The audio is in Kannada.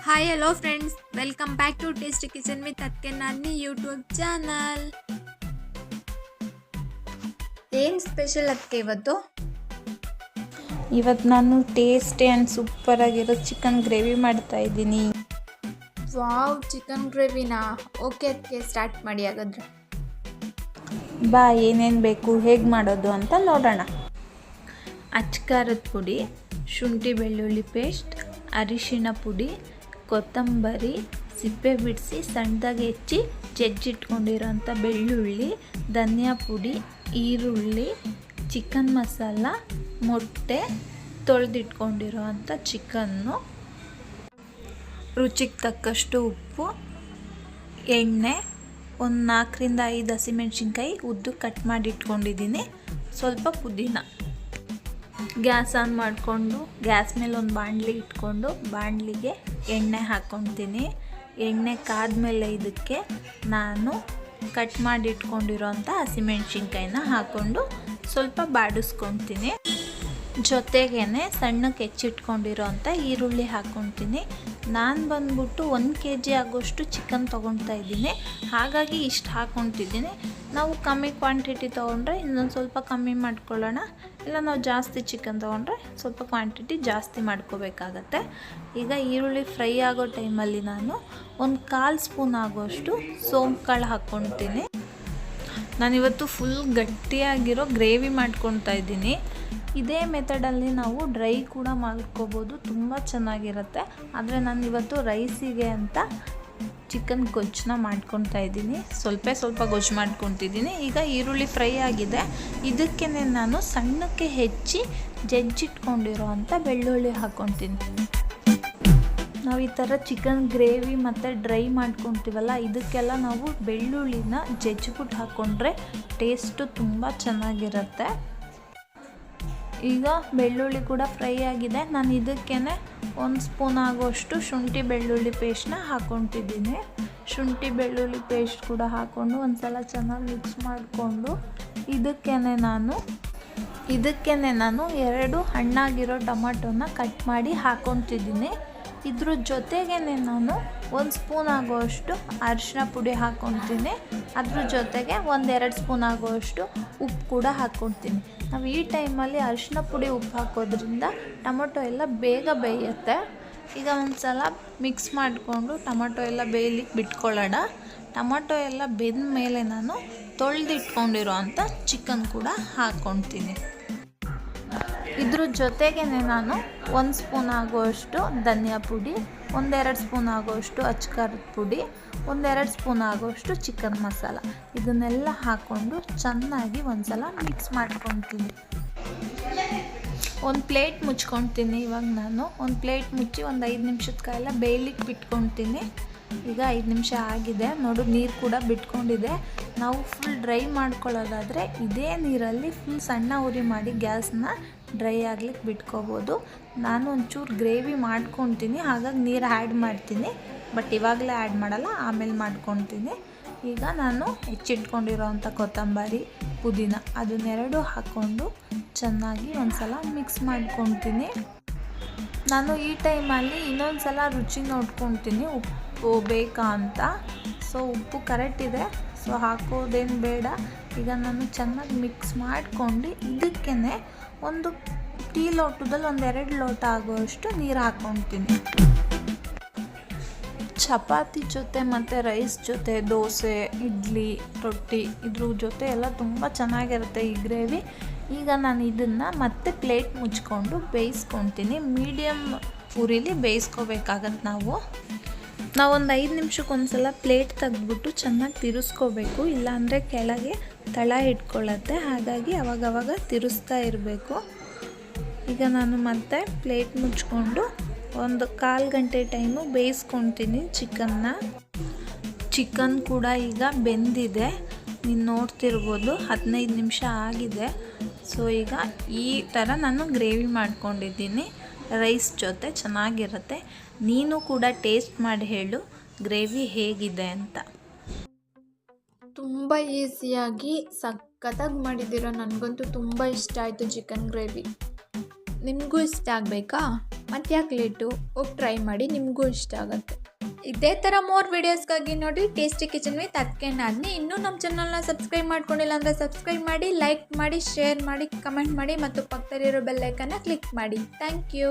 Hi hello friends, welcome back to tasty kitchen with ಅದ್ಕೆ ನಾನಿ ಯೂಟ್ಯೂಬ್ ಚಾನಲ್. ಏನು ಸ್ಪೆಷಲ್ ಅದಕ್ಕೆ ಇವತ್ತು ನಾನು ಟೇಸ್ಟಿ ಆ್ಯಂಡ್ ಸೂಪರಾಗಿರೋ ಚಿಕನ್ ಗ್ರೇವಿ ಮಾಡ್ತಾ ಇದ್ದೀನಿ. ವಾವ್, ಚಿಕನ್ ಗ್ರೇವಿನಾ? ಓಕೆ, ಅದಕ್ಕೆ ಸ್ಟಾರ್ಟ್ ಮಾಡಿ ಹಾಗಾದ್ರೆ. ಬಾ, ಏನೇನು ಬೇಕು, ಹೇಗೆ ಮಾಡೋದು ಅಂತ ನೋಡೋಣ. ಅಚ್ಕಾರದ ಪುಡಿ, ಶುಂಠಿ ಬೆಳ್ಳುಳ್ಳಿ ಪೇಸ್ಟ್, ಅರಿಶಿಣ ಪುಡಿ, ಕೊತ್ತಂಬರಿ, ಸಿಪ್ಪೆ ಬಿಡಿಸಿ ಸಣ್ಣದಾಗಿ ಹೆಚ್ಚಿ ಜಜ್ಜಿಟ್ಕೊಂಡಿರೋಂಥ ಬೆಳ್ಳುಳ್ಳಿ, ಧನಿಯಾ ಪುಡಿ, ಈರುಳ್ಳಿ, ಚಿಕನ್ ಮಸಾಲ, ಮೊಟ್ಟೆ, ತೊಳೆದಿಟ್ಕೊಂಡಿರೋ ಅಂಥ ಚಿಕನ್ನು, ರುಚಿಗೆ ತಕ್ಕಷ್ಟು ಉಪ್ಪು, ಎಣ್ಣೆ, ಒಂದು 4ರಿಂದ 5 ಹಸಿಮೆಣ್ಸಿನ್ಕಾಯಿ ಉದ್ದು ಕಟ್ ಮಾಡಿ ಇಟ್ಕೊಂಡಿದ್ದೀನಿ, ಸ್ವಲ್ಪ ಪುದೀನ. ಗ್ಯಾಸ್ ಆನ್ ಮಾಡಿಕೊಂಡು ಗ್ಯಾಸ್ ಮೇಲೆ ಒಂದು ಬಾಣಲಿ ಇಟ್ಕೊಂಡು ಬಾಣಲಿಗೆ ಎಣ್ಣೆ ಹಾಕ್ಕೊತೀನಿ. ಎಣ್ಣೆ ಕಾದ್ಮೇಲೆ ಇದಕ್ಕೆ ನಾನು ಕಟ್ ಮಾಡಿ ಇಟ್ಕೊಂಡಿರೋಂಥ ಹಸಿಮೆಣ್ಸಿನ್ಕಾಯಿನ ಹಾಕ್ಕೊಂಡು ಸ್ವಲ್ಪ ಬಾಡಿಸ್ಕೊತೀನಿ. ಜೊತೆಗೇ ಸಣ್ಣಕ್ಕೆ ಹೆಚ್ಚಿಟ್ಕೊಂಡಿರೋಂಥ ಈರುಳ್ಳಿ ಹಾಕ್ಕೊತೀನಿ. ನಾನು ಬಂದ್ಬಿಟ್ಟು 1 kg ಆಗೋಷ್ಟು ಚಿಕನ್ ತೊಗೊಳ್ತಾ ಇದ್ದೀನಿ, ಹಾಗಾಗಿ ಇಷ್ಟು ಹಾಕ್ಕೊತಿದ್ದೀನಿ. ನಾವು ಕಮ್ಮಿ ಕ್ವಾಂಟಿಟಿ ತೊಗೊಂಡ್ರೆ ಇನ್ನೊಂದು ಸ್ವಲ್ಪ ಕಮ್ಮಿ ಮಾಡ್ಕೊಳ್ಳೋಣ, ಇಲ್ಲ ನಾವು ಜಾಸ್ತಿ ಚಿಕನ್ ತೊಗೊಂಡ್ರೆ ಸ್ವಲ್ಪ ಕ್ವಾಂಟಿಟಿ ಜಾಸ್ತಿ ಮಾಡ್ಕೋಬೇಕಾಗತ್ತೆ. ಈಗ ಈರುಳ್ಳಿ ಫ್ರೈ ಆಗೋ ಟೈಮಲ್ಲಿ ನಾನು ಒಂದು 1/4 ಸ್ಪೂನ್ ಆಗೋಷ್ಟು ಸೋಂಪು ಕಾಳು ಹಾಕ್ಕೊತೀನಿ. ನಾನಿವತ್ತು ಫುಲ್ ಗಟ್ಟಿಯಾಗಿರೋ ಗ್ರೇವಿ ಮಾಡ್ಕೊತಾ ಇದ್ದೀನಿ. ಇದೇ ಮೆಥಡಲ್ಲಿ ನಾವು ಡ್ರೈ ಕೂಡ ಮಾಡ್ಕೋಬೋದು, ತುಂಬ ಚೆನ್ನಾಗಿರುತ್ತೆ. ಆದರೆ ನಾನು ಇವತ್ತು ರೈಸಿಗೆ ಅಂತ ಚಿಕನ್ ಗೊಜ್ಜನ್ನ ಮಾಡ್ಕೊತಾ ಇದ್ದೀನಿ. ಸ್ವಲ್ಪ ಗೊಜ್ಜು ಮಾಡ್ಕೊತಿದ್ದೀನಿ. ಈಗ ಈರುಳ್ಳಿ ಫ್ರೈ ಆಗಿದೆ, ಇದಕ್ಕೇ ನಾನು ಸಣ್ಣಕ್ಕೆ ಹೆಚ್ಚಿ ಜಜ್ಜಿಟ್ಕೊಂಡಿರೋ ಅಂಥ ಬೆಳ್ಳುಳ್ಳಿ ಹಾಕ್ಕೊತೀನಿ. ನಾವು ಈ ಥರ ಚಿಕನ್ ಗ್ರೇವಿ ಮತ್ತು ಡ್ರೈ ಮಾಡ್ಕೊತೀವಲ್ಲ, ಇದಕ್ಕೆಲ್ಲ ನಾವು ಬೆಳ್ಳುಳ್ಳಿನ ಜಜ್ಜಿಬಿಟ್ಟು ಹಾಕ್ಕೊಂಡ್ರೆ ಟೇಸ್ಟು ತುಂಬ ಚೆನ್ನಾಗಿರುತ್ತೆ. ಈಗ ಬೆಳ್ಳುಳ್ಳಿ ಕೂಡ ಫ್ರೈ ಆಗಿದೆ. ನಾನು ಇದಕ್ಕೇ 1 ಸ್ಪೂನ್ ಆಗೋಷ್ಟು ಶುಂಠಿ ಬೆಳ್ಳುಳ್ಳಿ ಪೇಸ್ಟ್ನ ಹಾಕ್ಕೊತಿದ್ದೀನಿ. ಶುಂಠಿ ಬೆಳ್ಳುಳ್ಳಿ ಪೇಸ್ಟ್ ಕೂಡ ಹಾಕ್ಕೊಂಡು ಒಂದು ಸಲ ಚೆನ್ನಾಗಿ ಮಿಕ್ಸ್ ಮಾಡಿಕೊಂಡು ಇದಕ್ಕೇ ನಾನು 2 ಹಣ್ಣಾಗಿರೋ ಟೊಮಾಟೋನ ಕಟ್ ಮಾಡಿ ಹಾಕ್ಕೊತಿದ್ದೀನಿ. ಇದ್ರ ಜೊತೆಗೇ ನಾನು 1 ಸ್ಪೂನ್ ಆಗೋಷ್ಟು ಅರಿಶಿನ ಪುಡಿ ಹಾಕ್ಕೊತೀನಿ. ಅದ್ರ ಜೊತೆಗೆ 1-2 ಸ್ಪೂನ್ ಆಗೋಷ್ಟು ಉಪ್ಪು ಕೂಡ ಹಾಕ್ಕೊತೀನಿ. ನಾವು ಈ ಟೈಮಲ್ಲಿ ಅರಿಶಿನ ಪುಡಿ ಉಪ್ಪು ಹಾಕೋದ್ರಿಂದ ಟೊಮೊಟೊ ಎಲ್ಲ ಬೇಗ ಬೇಯುತ್ತೆ. ಈಗ ಒಂದು ಸಲ ಮಿಕ್ಸ್ ಮಾಡಿಕೊಂಡು ಟೊಮೊಟೊ ಎಲ್ಲ ಬೇಯಲಿಕ್ಕೆ ಬಿಟ್ಕೊಳ್ಳೋಣ. ಟೊಮೊಟೊ ಎಲ್ಲ ಬೆಂದ ಮೇಲೆ ನಾನು ತೊಳೆದಿಟ್ಕೊಂಡಿರೋ ಅಂಥ ಚಿಕನ್ ಕೂಡ ಹಾಕ್ಕೊತೀನಿ. ಇದ್ರ ಜೊತೆಗೇ ನಾನು 1 ಸ್ಪೂನ್ ಆಗೋಷ್ಟು ಧನಿಯಾ ಪುಡಿ, 1-2 ಸ್ಪೂನ್ ಆಗೋಷ್ಟು ಅಚ್ಕಾರದ ಪುಡಿ, 1-2 ಸ್ಪೂನ್ ಆಗೋಷ್ಟು ಚಿಕನ್ ಮಸಾಲ, ಇದನ್ನೆಲ್ಲ ಹಾಕ್ಕೊಂಡು ಚೆನ್ನಾಗಿ ಒಂದು ಸಲ ಮಿಕ್ಸ್ ಮಾಡ್ಕೊತೀನಿ. ಒಂದು ಪ್ಲೇಟ್ ಮುಚ್ಕೊತೀನಿ. ಇವಾಗ ನಾನು ಒಂದು ಪ್ಲೇಟ್ ಮುಚ್ಚಿ ಒಂದು 5 ನಿಮಿಷದ ಕಾಲ ಬೇಯಲಿಕ್ಕೆ ಬಿಟ್ಕೊತೀನಿ. ಈಗ 5 ನಿಮಿಷ ಆಗಿದೆ, ನೋಡು ನೀರು ಕೂಡ ಬಿಟ್ಕೊಂಡಿದೆ. ನಾವು ಫುಲ್ ಡ್ರೈ ಮಾಡ್ಕೊಳ್ಳೋದಾದರೆ ಇದೇ ನೀರಲ್ಲಿ ಫುಲ್ ಸಣ್ಣ ಉರಿ ಮಾಡಿ ಗ್ಯಾಸ್ನ ಡ್ರೈ ಆಗ್ಲಿಕ್ಕೆ ಬಿಟ್ಕೋಬೋದು. ನಾನು ಒಂಚೂರು ಗ್ರೇವಿ ಮಾಡ್ಕೊತೀನಿ, ಹಾಗಾಗಿ ನೀರು ಆ್ಯಡ್ ಮಾಡ್ತೀನಿ. ಬಟ್ ಇವಾಗಲೇ ಆ್ಯಡ್ ಮಾಡಲ್ಲ, ಆಮೇಲೆ ಮಾಡ್ಕೊತೀನಿ. ಈಗ ನಾನು ಹೆಚ್ಚಿಟ್ಕೊಂಡಿರೋವಂಥ ಕೊತ್ತಂಬರಿ, ಪುದೀನ ಅದನ್ನೆರಡು ಹಾಕ್ಕೊಂಡು ಚೆನ್ನಾಗಿ ಒಂದು ಸಲ ಮಿಕ್ಸ್ ಮಾಡ್ಕೊತೀನಿ. ನಾನು ಈ ಟೈಮಲ್ಲಿ ಇನ್ನೊಂದು ಸಲ ರುಚಿ ನೋಡ್ಕೊತೀನಿ, ಉಪ್ಪು ಬೇಕಾ ಅಂತ. ಸೊ ಉಪ್ಪು ಕರೆಕ್ಟ್ ಇದೆ, ಸೊ ಹಾಕೋದೇನು ಬೇಡ. ಈಗ ನಾನು ಚೆನ್ನಾಗಿ ಮಿಕ್ಸ್ ಮಾಡಿಕೊಂಡು ಇದಕ್ಕೇ ಒಂದು ಟೀ ಲೋಟದಲ್ಲಿ 1-2 ಲೋಟ ಆಗೋಷ್ಟು ನೀರು ಹಾಕ್ಕೊತೀನಿ. ಚಪಾತಿ ಜೊತೆ ಮತ್ತು ರೈಸ್ ಜೊತೆ, ದೋಸೆ, ಇಡ್ಲಿ, ರೊಟ್ಟಿ ಇದ್ರ ಜೊತೆ ಎಲ್ಲ ತುಂಬ ಚೆನ್ನಾಗಿರುತ್ತೆ ಈ ಗ್ರೇವಿ. ಈಗ ನಾನು ಇದನ್ನು ಮತ್ತೆ ಪ್ಲೇಟ್ ಮುಚ್ಕೊಂಡು ಬೇಯಿಸ್ಕೊತೀನಿ. ಮೀಡಿಯಮ್ ಉರಿಲಿ ಬೇಯಿಸ್ಕೋಬೇಕಾಗತ್ತೆ. ನಾವೊಂದು 5 ನಿಮಿಷಕ್ಕೊಂದು ಸಲ ಪ್ಲೇಟ್ ತೆಗೆದ್ಬಿಟ್ಟು ಚೆನ್ನಾಗಿ ತಿರುಗಿಸ್ಕೋಬೇಕು, ಇಲ್ಲಾಂದರೆ ಕೆಳಗೆ ತಳ ಇಟ್ಕೊಳ್ಳುತ್ತೆ. ಹಾಗಾಗಿ ಅವಾಗವಾಗ ತಿರುಗಿಸ್ತಾ ಇರಬೇಕು. ಈಗ ನಾನು ಮತ್ತೆ ಪ್ಲೇಟ್ ಮುಚ್ಕೊಂಡು ಒಂದು 1/4 ಗಂಟೆ ಟೈಮು ಬೇಯಿಸ್ಕೊತೀನಿ ಚಿಕನ್ ಕೂಡ ಈಗ ಬೆಂದಿದೆ, ನೀನು ನೋಡ್ತಿರ್ಬೋದು. 15 ನಿಮಿಷ ಆಗಿದೆ. ಸೊ ಈಗ ಈ ಥರ ನಾನು ಗ್ರೇವಿ ಮಾಡ್ಕೊಂಡಿದ್ದೀನಿ, ರೈಸ್ ಜೊತೆ ಚೆನ್ನಾಗಿರುತ್ತೆ. ನೀನು ಕೂಡ ಟೇಸ್ಟ್ ಮಾಡಿ ಹೇಳು ಗ್ರೇವಿ ಹೇಗಿದೆ ಅಂತ. ತುಂಬ ಈಸಿಯಾಗಿ ಸಖತ್ತಾಗಿ ಮಾಡಿದ್ದೀರ. ನನಗಂತೂ ತುಂಬ ಇಷ್ಟ ಆಯಿತು ಚಿಕನ್ ಗ್ರೇವಿ. ನಿಮಗೂ ಇಷ್ಟ ಆಗಬೇಕಾ? ಮತ್ತು ಯಾಕೆ ಲೇಟು? ಹೋಗಿ ಟ್ರೈ ಮಾಡಿ, ನಿಮಗೂ ಇಷ್ಟ ಆಗುತ್ತೆ. ಇದೇ ಥರ ಮೋರ್ ವೀಡಿಯೋಸ್ಗಾಗಿ ನೋಡಿ ಟೇಸ್ಟಿ ಕಿಚನ್ ವಿತ್ ಅದ್ಕೆ ನಾದಿನಿ. ಇನ್ನೂ ನಮ್ಮ ಚಾನಲ್ನ ಸಬ್ಸ್ಕ್ರೈಬ್ ಮಾಡ್ಕೊಂಡಿಲ್ಲ ಅಂದರೆ ಸಬ್ಸ್ಕ್ರೈಬ್ ಮಾಡಿ, ಲೈಕ್ ಮಾಡಿ, ಶೇರ್ ಮಾಡಿ, ಕಮೆಂಟ್ ಮಾಡಿ ಮತ್ತು ಪಕ್ಕದಲ್ಲಿರೋ ಬೆಲ್ ಐಕನ್ನ ಕ್ಲಿಕ್ ಮಾಡಿ. Thank you.